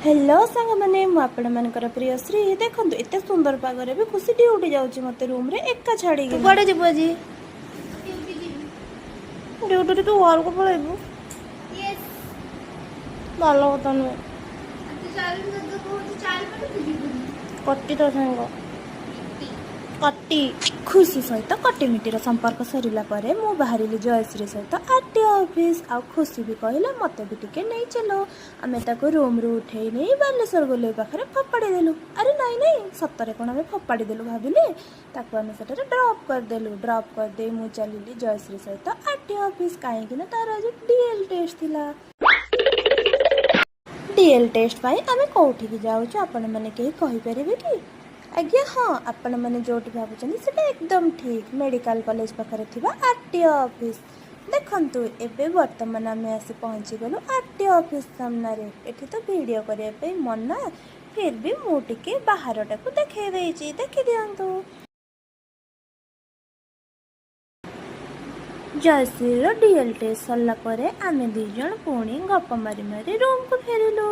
Hello सांग मैंने मुझे प्रिय श्री देखो एत सुंदर पागरे भी खुशी ड्यूटी जाऊँगी मत रूम रे एका छाड़ी कुआड़े जीव आज ड्यूटी तू घर को पलैबू भल कथा नुहे कटी तो सांग कटी खुशी सहित कटिमिटर संपर्क सरला मु बाहर जयश्री सहित आरटीओ ऑफिस आ खुशी भी कहला मत भी टिके नहीं चलो आम रूम रू उठे नहीं बालेश्वर गोले पाखे फपाड़ी देलु। अरे नाई नाई सतरे कौन आम फपाड़ी देलु भाविले आम से ड्रप करदेलु। ड्रप करदे मु चलिली जयश्री सहित आरटीओ ऑफिस कहीं तार आज डीएल टेस्ट थिला। डीएल टेस्ट पाई आम कौटी जाऊँ आपण मैंने कहीं कहीपर कि आज्ञा हाँ आपण मैंने जो भावुं से एकदम ठीक मेडिकल कॉलेज पाखे थी आरटीओ ऑफिस देखु एबे वर्तमान आम आसी पहुँची गलु आरटीओ ऑफिस सामने एठी तो वीडियो करने मना फिर भी मुझे बाहर टाक देखी देखी दिंतु। जयश्री डीएल टेस्ट सरला आम 2 जन पुणी गप मारी मारी रूम को फेरिलु।